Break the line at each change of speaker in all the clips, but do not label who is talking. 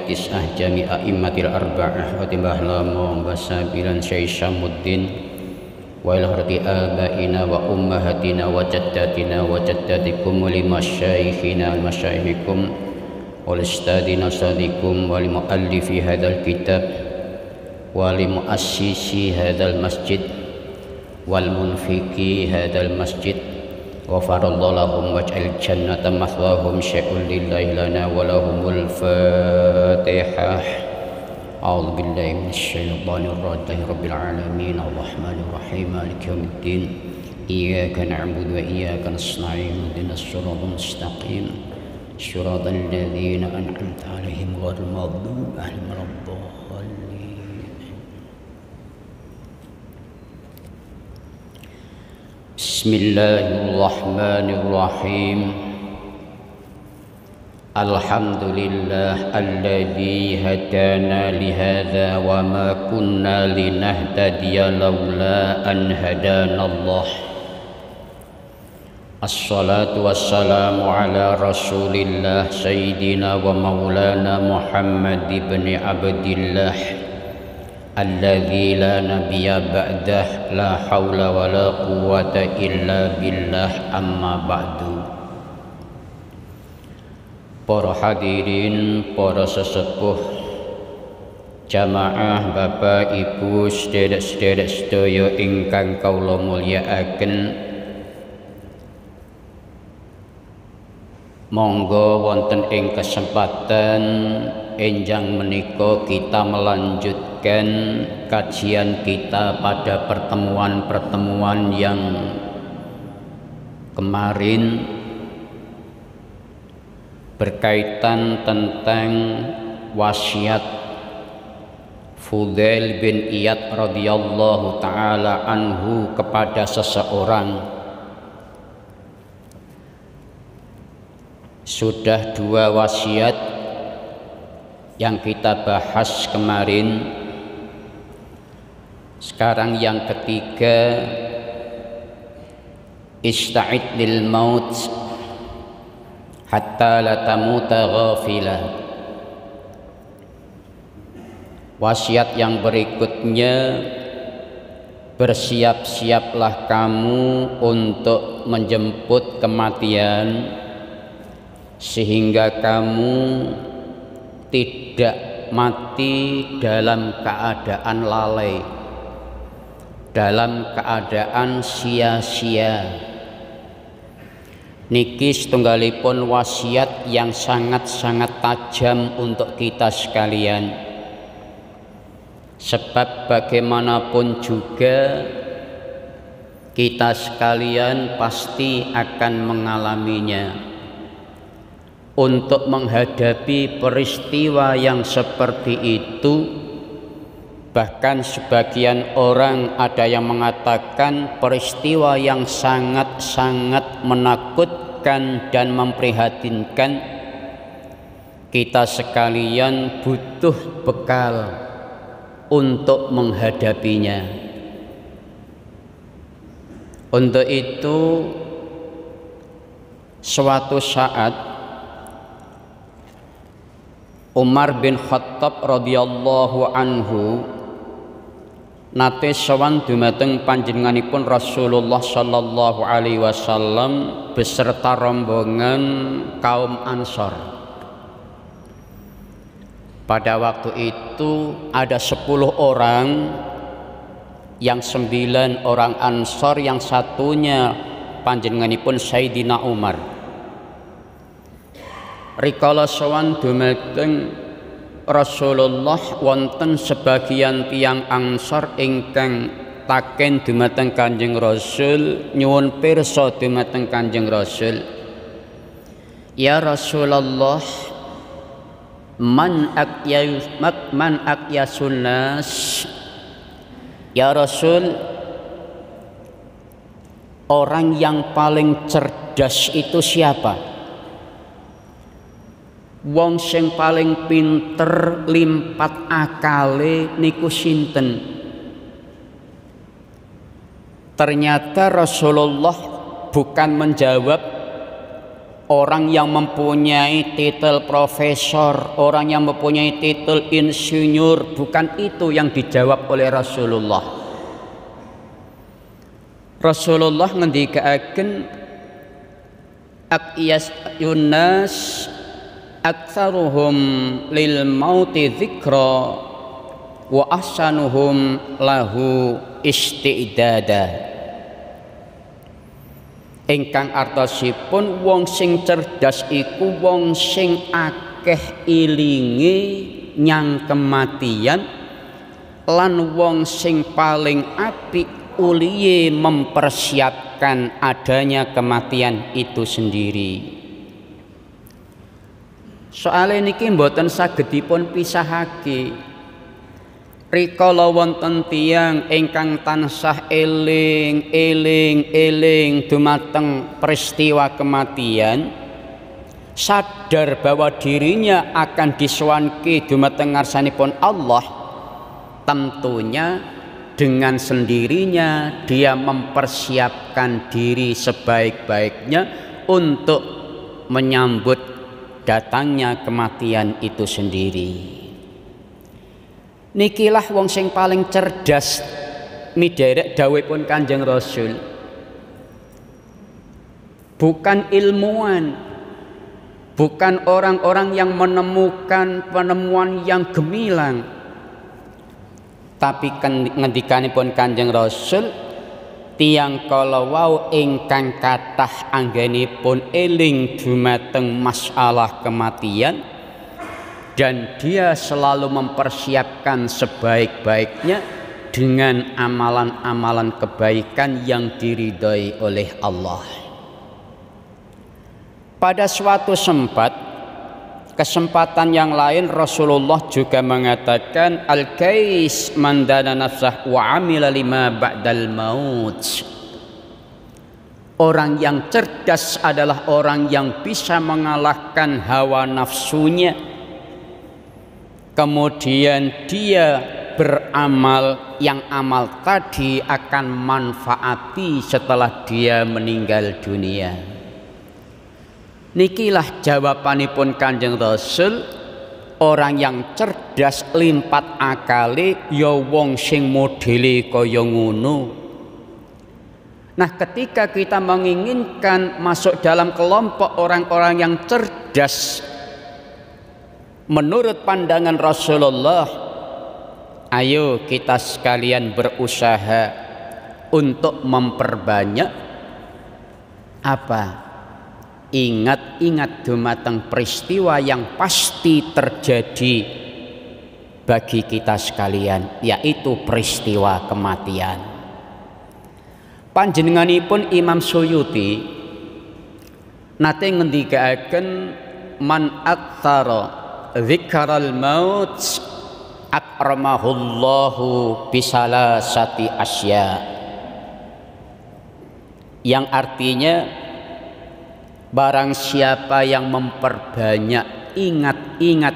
tis'ah jami a'immatil arba'ah wa timbah lama basabilan Syekh Syamuddin wa ila harti abaina wa ummahatina wa jaddatina wa jaddatikum wa limasyaikhina al-masyaihikum wa listadina sadikum wa limuallifi hadzal kitab wa limuassisi hadzal masjid wal munfiki hadzal masjid غفر الله لهم واجعل الجنة مثواهم شيء لله لنا ولهم الفاتحة أعوذ بالله من الشيطان الرجيم رب العالمين الرحمن الرحيم مالك يوم الدين إياك نعبد وإياك نستعين اهدنا الصراط المستقيم صراط الذين أنعمت عليهم غير المغضوب عليهم ولا الضالين. Bismillahirrahmanirrahim. Alhamdulillah alladzi hadana li hadza wa ma kunna linahtadiya laula an hadanallah. Assalatu wassalamu ala Rasulillah sayyidina wa maulana Muhammad ibn Abdillah alladzi la nabiyya ba'dah la haula wa la quwwata illa billah amma ba'du. Para hadirin, para sesepuh, jamaah, bapak, ibu, sederek-sederek sedaya ingkang kawula mulyakaken, monggo wonten ing kesempatan enjang menika kita melanjutkan kajian kita pada pertemuan-pertemuan yang kemarin berkaitan tentang wasiat Fudail bin Iyad radhiyallahu taala anhu kepada seseorang. Sudah dua wasiat yang kita bahas kemarin. Sekarang yang ketiga, ista'id lil maut hatta la tamuta ghafila. Wasiat yang berikutnya, bersiap-siaplah kamu untuk menjemput kematian sehingga kamu tidak mati dalam keadaan lalai, dalam keadaan sia-sia. Niki setunggalipun wasiat yang sangat-sangat tajam untuk kita sekalian, sebab bagaimanapun juga kita sekalian pasti akan mengalaminya. Untuk menghadapi peristiwa yang seperti itu, bahkan sebagian orang ada yang mengatakan peristiwa yang sangat-sangat menakutkan dan memprihatinkan, kita sekalian butuh bekal untuk menghadapinya. Untuk itu, suatu saat Umar bin Khattab radhiyallahu anhu nate sowan dumateng panjenenganipun Rasulullah sallallahu alaihi wasallam beserta rombongan kaum Ansor. Pada waktu itu ada 10 orang, yang 9 orang Ansor, yang satunya panjenenganipun Sayyidina Umar. Rikala sowan dumateng Rasulullah wonten sebagian tiyang Ansor ingkang taken dumateng Kanjeng Rasul, nyuwun pirsa dumateng Kanjeng Rasul, ya Rasulullah, man aqyasun nas, ya Rasul, orang yang paling cerdas itu siapa? Wong sing paling pinter limpat akale niku sinten? Ternyata Rasulullah bukan menjawab orang yang mempunyai titel profesor, orang yang mempunyai titel insinyur. Bukan itu yang dijawab oleh Rasulullah. Rasulullah ngendikaken aqyas yunnas aktsaruhum lil mauti dzikra wa ahsanuhum lahu istidada. Ingkang artosipun wong sing cerdas iku wong sing akeh ilinge nyang kematian, lan wong sing paling apik uliye mempersiapkan adanya kematian itu sendiri. Soale niki mboten saged dipun pisahake. Rikala wonten tiyang ingkang tansah eling dumateng peristiwa kematian, sadar bahwa dirinya akan disowanke dumateng ngarsanipun Allah, tentunya dengan sendirinya dia mempersiapkan diri sebaik-baiknya untuk menyambut datangnya kematian itu sendiri. Nikilah wong sing paling cerdas miderek dawuhipun Kanjeng Rasul. Bukan ilmuwan, bukan orang-orang yang menemukan penemuan yang gemilang, tapi ngendikanipun Kanjeng Rasul, tiyang kala wau ingkang kathah anggenipun eling dumateng masalah kematian, dan dia selalu mempersiapkan sebaik-baiknya dengan amalan-amalan kebaikan yang diridhoi oleh Allah. Pada suatu kesempatan yang lain, Rasulullah juga mengatakan, al-kais man dana nafsah wa amila lima ba'dal maut. Orang yang cerdas adalah orang yang bisa mengalahkan hawa nafsunya, kemudian dia beramal yang amal tadi akan manfaati setelah dia meninggal dunia. Nikilah jawabanipun Kanjeng Rasul, orang yang cerdas limpat akale ya wong sing modele kaya ngono. Nah, ketika kita menginginkan masuk dalam kelompok orang-orang yang cerdas menurut pandangan Rasulullah, ayo kita sekalian berusaha untuk memperbanyak apa? Ingat-ingat dumateng peristiwa yang pasti terjadi bagi kita sekalian, yaitu peristiwa kematian. Panjenenganipun Imam Suyuti nate ngendikaken, man aktsara dzikral maut akramahullahu bisalasati asya, yang artinya barang siapa yang memperbanyak ingat-ingat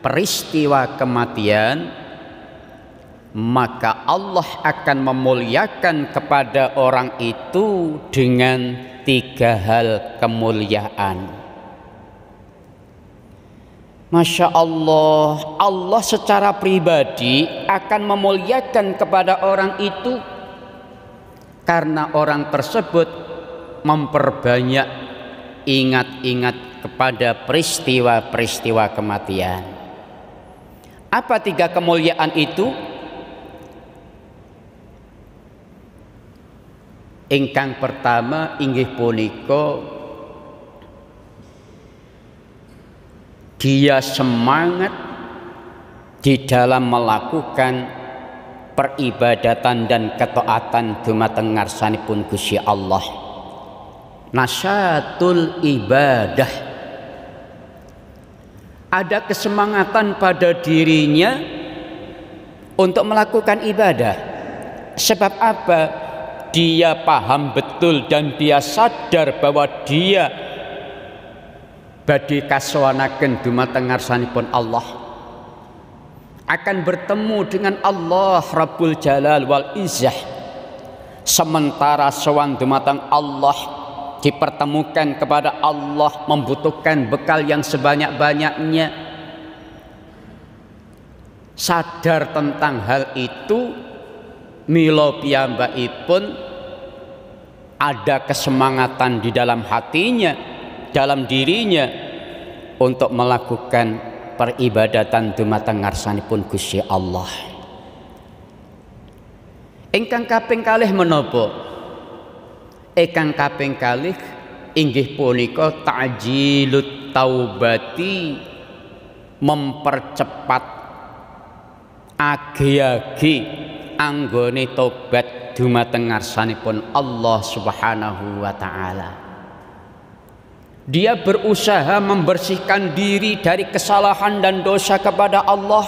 peristiwa kematian, maka Allah akan memuliakan kepada orang itu dengan 3 hal kemuliaan. Masya Allah, Allah secara pribadi akan memuliakan kepada orang itu karena orang tersebut memperbanyak ingat-ingat kepada peristiwa-peristiwa kematian. Apa 3 kemuliaan itu? Ingkang pertama inggih punika dia semangat di dalam melakukan peribadatan dan ketaatan dumateng ngarsanipun Gusti Allah. Nasyatul ibadah, ada kesemangatan pada dirinya untuk melakukan ibadah. Sebab apa? Dia paham betul dan dia sadar bahwa dia badhe kasowanaken dumateng ngarsanipun Allah, akan bertemu dengan Allah Rabbul Jalal wal Izzah. Sementara sowan dumateng Allah dipertemukan kepada Allah, membutuhkan bekal yang sebanyak-banyaknya. Sadar tentang hal itu, mila piyambakipun ada kesemangatan di dalam hatinya, dalam dirinya untuk melakukan peribadatan dumateng ngarsanipun Gusti Allah. Ingkang kaping kalih menapa? Ingkang kaping kalih inggih punika ta'jilut taubati, mempercepat age-age anggone tobat dumateng ngarsanipun Allah Subhanahu wa taala. Dia berusaha membersihkan diri dari kesalahan dan dosa kepada Allah,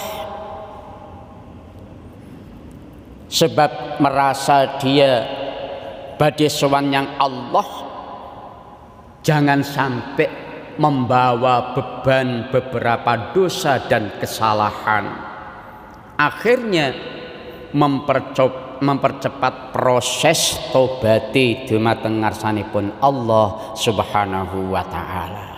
sebab merasa dia badhe sowan yang Allah jangan sampai membawa beban beberapa dosa dan kesalahan. Akhirnya mempercepat proses tobati dumateng ngarsanipun Allah Subhanahu wa taala.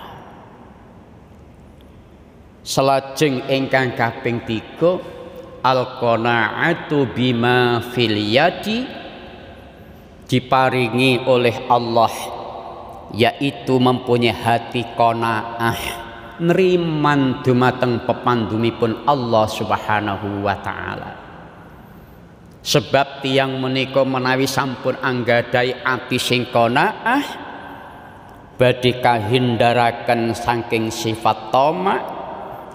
Salajeng ingkang kaping 3, al-qanaatu bima fil yadi, diparingi oleh Allah, yaitu mempunyai hati qanaah, neriman dumateng pepandumipun Allah Subhanahu wa taala. Sebab tiyang menika menawi sampun anggadhahi ati sing qanaah, badhe kahindaraken saking sifat tamak,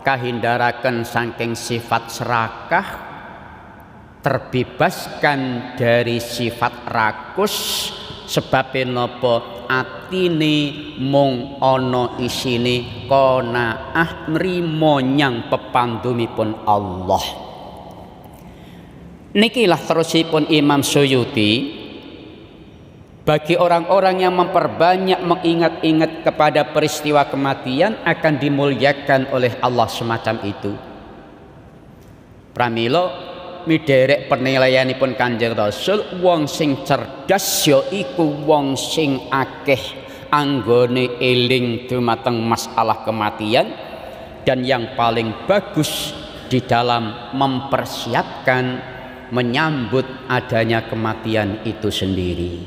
kahindaraken saking sifat serakah, terbebaskan dari sifat rakus. Sebab napa? Atine mung ana isine qanaah, nrimo nyang pepandumipun Allah. Nikilah terusipun Imam Suyuti, bagi orang-orang yang memperbanyak mengingat-ingat kepada peristiwa kematian akan dimuliakan oleh Allah semacam itu. Pramila miderek penilaianipun Kanjeng Rasul, wong sing cerdas ya iku wong sing akeh anggone eling dumateng masalah kematian, dan yang paling bagus di dalam mempersiapkan menyambut adanya kematian itu sendiri.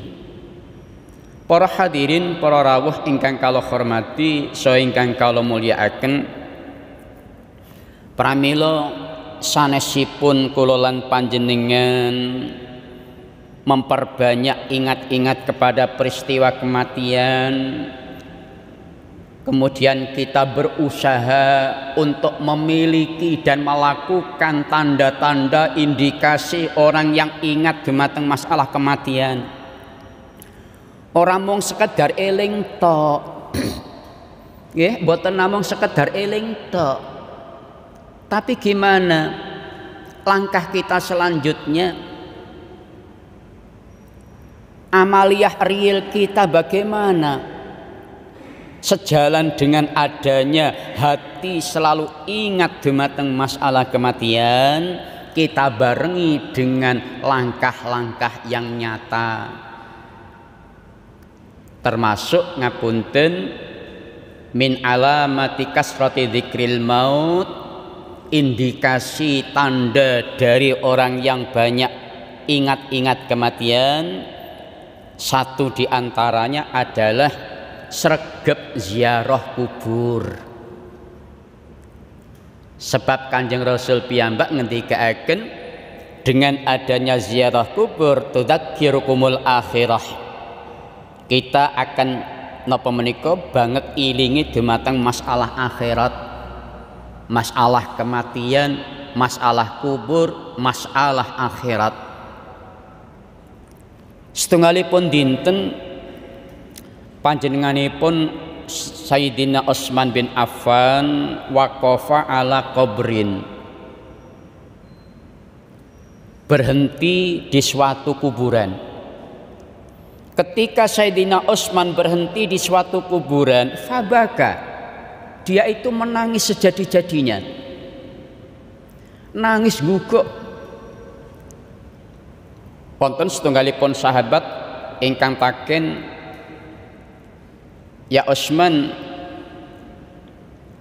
Para hadirin, para rawuh ingkang kula hormati saha ingkang kula mulyakaken, pramila sanesipun kula lan panjenengan memperbanyak ingat-ingat kepada peristiwa kematian, kemudian kita berusaha untuk memiliki dan melakukan tanda-tanda indikasi orang yang ingat dumateng masalah kematian. Ora mung sekedar eling tok. Nggih, mboten namung sekedar eling tok. Tapi gimana langkah kita selanjutnya? Amaliyah real kita bagaimana? Sejalan dengan adanya hati selalu ingat dumateng masalah kematian, kita barengi dengan langkah-langkah yang nyata, termasuk ngapunten min alamati kasrati dzikril maut, indikasi tanda dari orang yang banyak ingat-ingat kematian. Satu di antaranya adalah sregep ziarah kubur. Sebab Kanjeng Rasul piyambak ngendikaaken, dengan adanya ziarah kubur tudzakirukumul akhirah, kita akan napa menika banget ilingi dumateng masalah akhirat, masalah kematian, masalah kubur, masalah akhirat. Setunggalipun dinten panjenenganipun Sayyidina Utsman bin Affan waqafa ala qabrin, berhenti di suatu kuburan. Ketika Sayyidina Utsman berhenti di suatu kuburan, fabaka, dia itu menangis sejadi-jadinya, nangis guguk. Wonten setunggalipun sahabat ingkang taken Ya Utsman,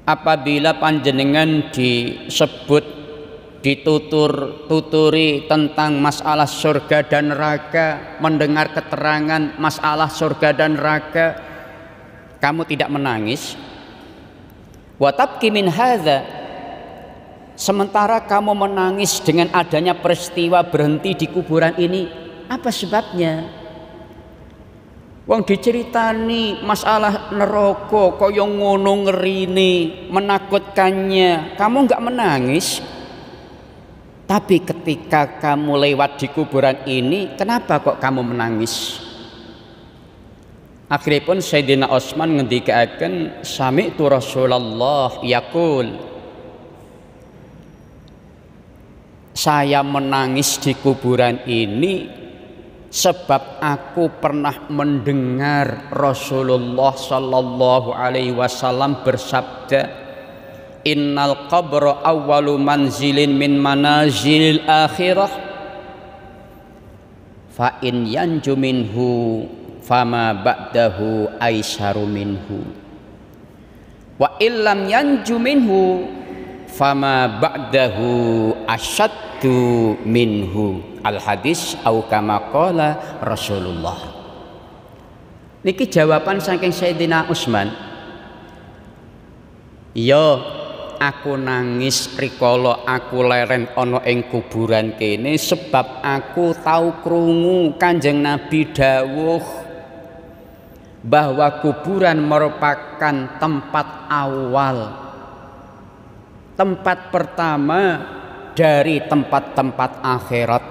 apabila panjenengan disebut tuturi tentang masalah surga dan neraka, mendengar keterangan masalah surga dan neraka, kamu tidak menangis? Wa tabki min hadza, sementara kamu menangis dengan adanya peristiwa berhenti di kuburan ini, apa sebabnya? Wong diceritani masalah neraka kaya ngono ngerine, menakutkannya, kamu enggak menangis. Tapi ketika kamu lewat di kuburan ini, kenapa kok kamu menangis? Akhiripun Sayyidina Utsman ngendikaken, sami'tu Rasulullah yaqul, saya menangis di kuburan ini sebab aku pernah mendengar Rasulullah sallallahu alaihi wasallam bersabda, innal qabra awwalu manzilin min manazilil akhirah, fa in yanju minhu fama ba'dahu aisaru minhu, wa illam yanju minhu fama ba'dahu asyaddu minhu. Al hadis au kama qala Rasulullah. Niki jawaban saking Sayyidina Utsman. Yo, aku nangis rikala aku leren ana ing kuburan kene sebab aku tahu krungu Kanjeng Nabi dawuh bahwa kuburan merupakan tempat awal, tempat pertama dari tempat-tempat akhirat.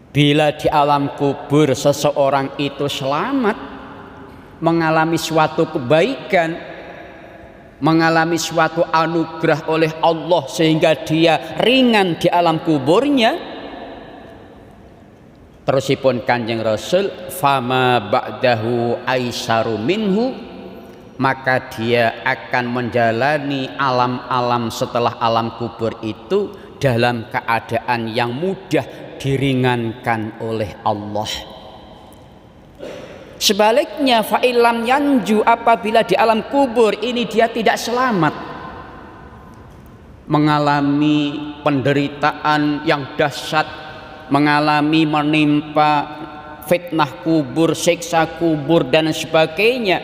Bila di alam kubur seseorang itu selamat, mengalami suatu kebaikan, mengalami suatu anugerah oleh Allah sehingga dia ringan di alam kuburnya, terusipun Kanjeng Rasul, fama ba'dahu aisaru minhu, maka dia akan menjalani alam-alam setelah alam kubur itu dalam keadaan yang mudah, diringankan oleh Allah. Sebaliknya, fa'ilam yanju, apabila di alam kubur ini dia tidak selamat, mengalami penderitaan yang dahsyat, mengalami menimpa fitnah kubur, siksa kubur dan sebagainya,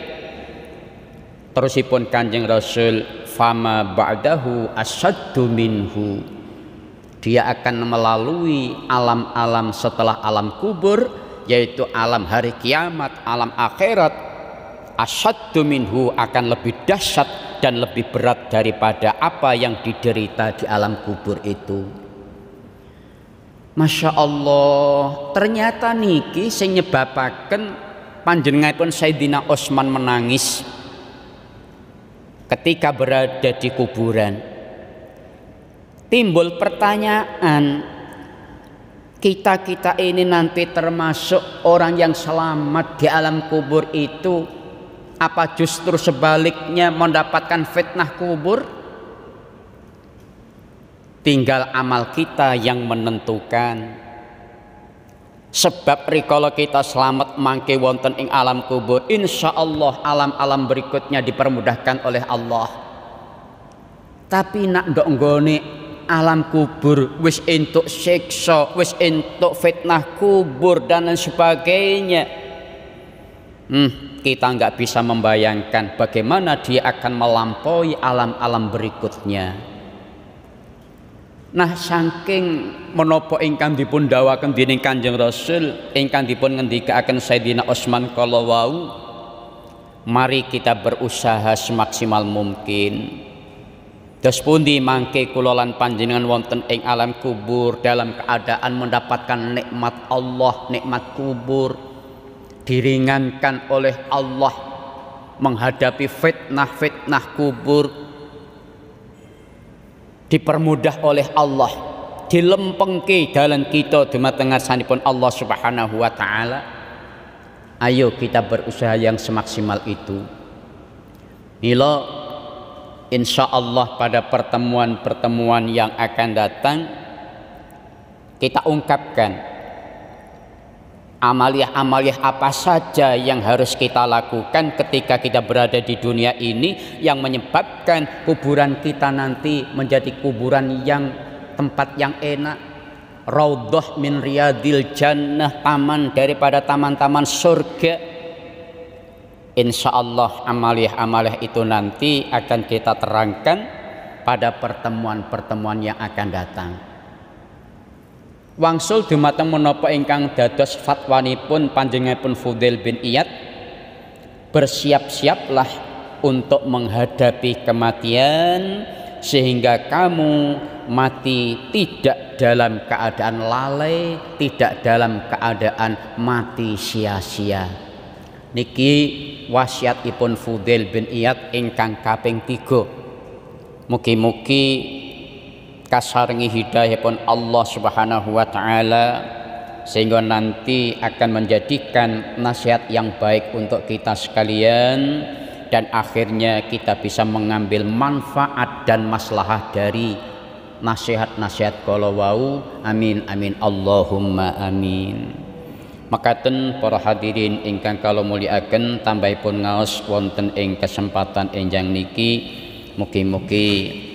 terusipun Kanjeng Rasul, fama ba'dahu asyaddu minhu, dia akan melalui alam-alam setelah alam kubur, yaitu alam hari kiamat, alam akhirat, asyaddu minhu, akan lebih dahsyat dan lebih berat daripada apa yang diderita di alam kubur itu. Masya Allah, ternyata niki sing nyebabaken panjenenganipun Sayyidina Utsman menangis ketika berada di kuburan. Timbul pertanyaan, kita ini nanti termasuk orang yang selamat di alam kubur itu, apa justru sebaliknya mendapatkan fitnah kubur? Tinggal amal kita yang menentukan. Sebab rikala kita selamat mangke wonten ing alam kubur, insya Allah alam-alam berikutnya dipermudahkan oleh Allah. Tapi nak ndok nggone alam kubur wis entuk siksa, wis entuk fitnah kubur dan lain sebagainya, kita nggak bisa membayangkan bagaimana dia akan melampaui alam-alam berikutnya. Nah, saking menapa ingkang dipun dawuhaken dening Kanjeng Rasul, ingkang dipun ngendikaken Sayyidina Utsman kala wau, mari kita berusaha semaksimal mungkin. Dos pundi mangke kula lan panjenengan wonten ing alam kubur dalam keadaan mendapatkan nikmat Allah, nikmat kubur, diringankan oleh Allah menghadapi fitnah-fitnah kubur, dipermudah oleh Allah, dilempengke dalan kita dumateng ngarsanipun Allah Subhanahu wa taala. Ayo kita berusaha yang semaksimal itu. Mila insya Allah pada pertemuan-pertemuan yang akan datang kita ungkapkan Amaliah-amaliah apa saja yang harus kita lakukan ketika kita berada di dunia ini yang menyebabkan kuburan kita nanti menjadi kuburan yang tempat yang enak, raudhah min riyadil jannah, taman daripada taman-taman surga. Insya Allah amaliah-amaliah itu nanti akan kita terangkan pada pertemuan-pertemuan yang akan datang. Wangsul dumateng menapa ingkang dados fatwanipun panjenenganipun Fudail bin Iyad, bersiap-siaplah untuk menghadapi kematian sehingga kamu mati tidak dalam keadaan lalai, tidak dalam keadaan mati sia-sia. Niki wasiatipun Fudail bin Iyad ingkang kaping 3. Mugi-mugi kasarengi hidayahipun Allah Subhanahu wa taala sehingga nanti akan menjadikan nasihat yang baik untuk kita sekalian dan akhirnya kita bisa mengambil manfaat dan maslahah dari nasihat-nasihat kala wau. Amin amin Allahumma amin. Makaten para hadirin ingkang kala mulyakaken, tambahipun ngaos wonten ing kesempatan enjang niki mugi-mugi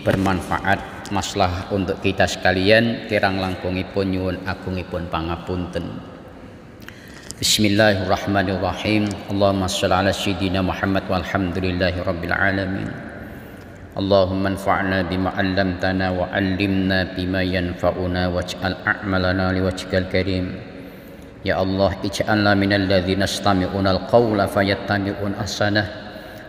bermanfaat maslahah untuk kita sekalian. Kirang langkungipun nyuwun agungipun pangapunten. Bismillahirrahmanirrahim. Allahumma shalli ala sayyidina Muhammad walhamdulillahi rabbil alamin. Allahumma anfa'na bima 'allamtana wa 'allimna bima yanfa'una waj'al a'malana liwajhikal karim. Ya Allah, ij'alna minal ladzina yastami'una al-qawla fayattabi'una ahsanah.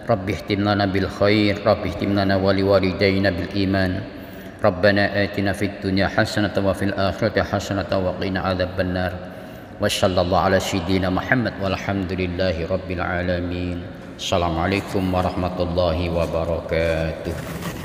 Rabbi ihtimna bil khair, Rabbi ihtimna wa liwalidayna bil iman. Rabbana atina fid dunya hasanatan wa fil akhirati hasanatan wa qina adzabannar. Wa sallallahu ala sayyidina Muhammad walhamdulillahi rabbil alamin. Assalamualaikum warahmatullahi wabarakatuh.